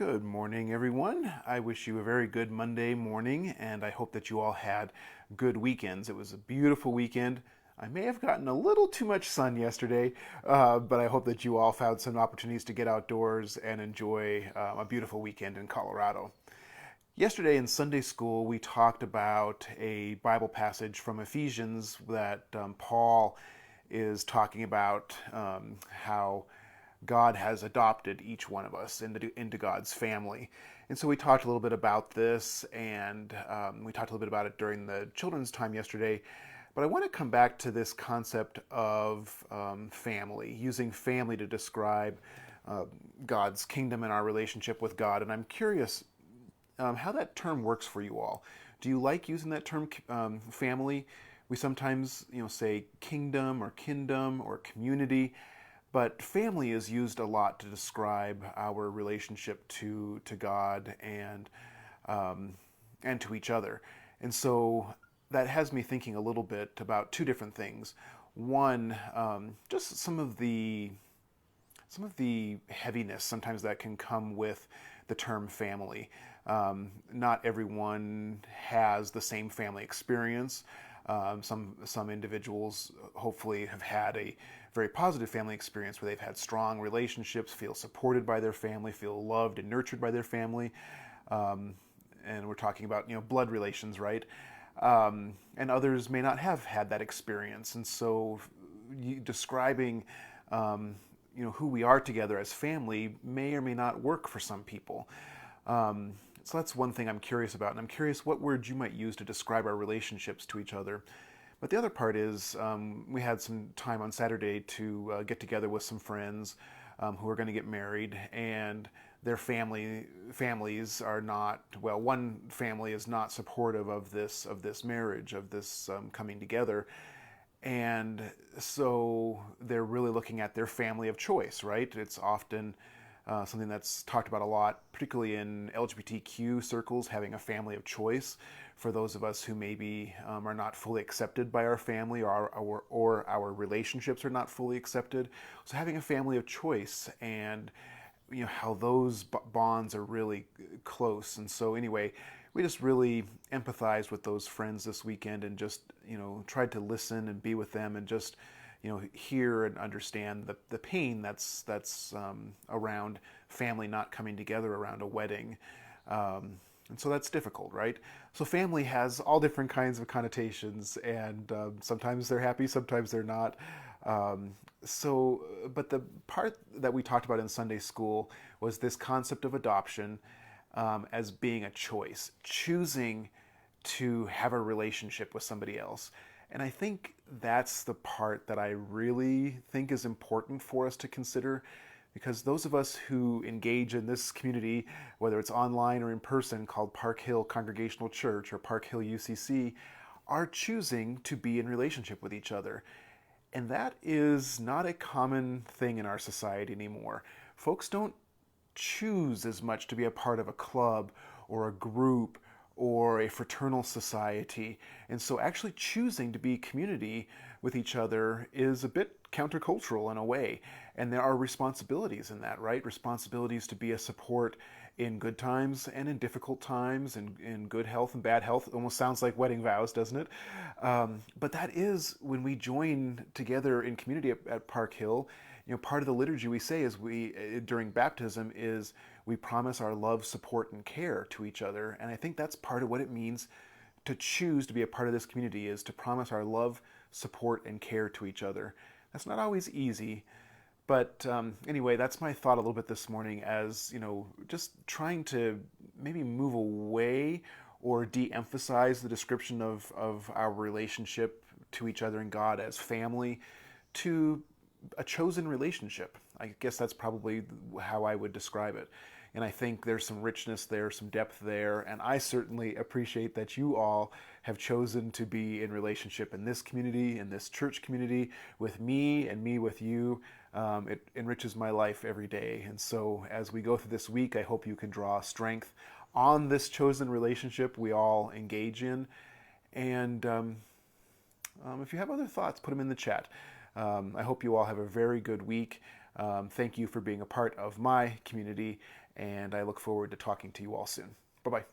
Good morning, everyone. I wish you a very good Monday morning, and I hope that you all had good weekends. It was a beautiful weekend. I may have gotten a little too much sun yesterday, but I hope that you all found some opportunities to get outdoors and enjoy a beautiful weekend in Colorado. Yesterday in Sunday school, we talked about a Bible passage from Ephesians that Paul is talking about how God has adopted each one of us into God's family. And so we talked a little bit about this, and we talked a little bit about it during the children's time yesterday. But I want to come back to this concept of family, using family to describe uh, God's kingdom and our relationship with God. And I'm curious how that term works for you all. Do you like using that term, family? We sometimes, say kingdom or community, but family is used a lot to describe our relationship to God and to each other. And so that has me thinking a little bit about two different things. One, just some of the heaviness sometimes that can come with the term family. Not everyone has the same family experience. Some individuals hopefully have had a very positive family experience where they've had strong relationships, feel supported by their family, feel loved and nurtured by their family. And we're talking about blood relations, right? And others may not have had that experience, and so describing who we are together as family may or may not work for some people. So that's one thing I'm curious about, and I'm curious what words you might use to describe our relationships to each other. But the other part is we had some time on Saturday to get together with some friends who are going to get married, and their families are not, well, one family is not supportive of this marriage, of this coming together. And so they're really looking at their family of choice, right? It's often something that's talked about a lot, particularly in LGBTQ circles, having a family of choice for those of us who maybe are not fully accepted by our family, or our relationships are not fully accepted. So having a family of choice, and how those bonds are really close. And so anyway, we just really empathized with those friends this weekend, and just tried to listen and be with them, and just hear and understand the pain that's around family not coming together around a wedding. And so that's difficult, right? So family has all different kinds of connotations, and sometimes they're happy, sometimes they're not. But the part that we talked about in Sunday school was this concept of adoption as being a choice, choosing to have a relationship with somebody else. And I think that's the part that I really think is important for us to consider, because those of us who engage in this community, whether it's online or in person, called Park Hill Congregational Church or Park Hill UCC, are choosing to be in relationship with each other. And that is not a common thing in our society anymore. Folks don't choose as much to be a part of a club or a group or a fraternal society. And so actually choosing to be community with each other is a bit countercultural in a way. And there are responsibilities in that, right? Responsibilities to be a support in good times and in difficult times, and in good health and bad health. It almost sounds like wedding vows, doesn't it? But that is when we join together in community at Park Hill. Part of the liturgy we say is during baptism is we promise our love, support, and care to each other. And I think that's part of what it means to choose to be a part of this community, is to promise our love, support, and care to each other. That's not always easy, but anyway, that's my thought a little bit this morning, as just trying to maybe move away or de-emphasize the description of our relationship to each other and God as family, to a chosen relationship. I guess that's probably how I would describe it. And I think there's some richness there, some depth there, and I certainly appreciate that you all have chosen to be in relationship in this community, in this church community, with me and me with you. It enriches my life every day. And so as we go through this week, I hope you can draw strength on this chosen relationship we all engage in. And if you have other thoughts, put them in the chat. I hope you all have a very good week. Thank you for being a part of my community, and I look forward to talking to you all soon. Bye bye.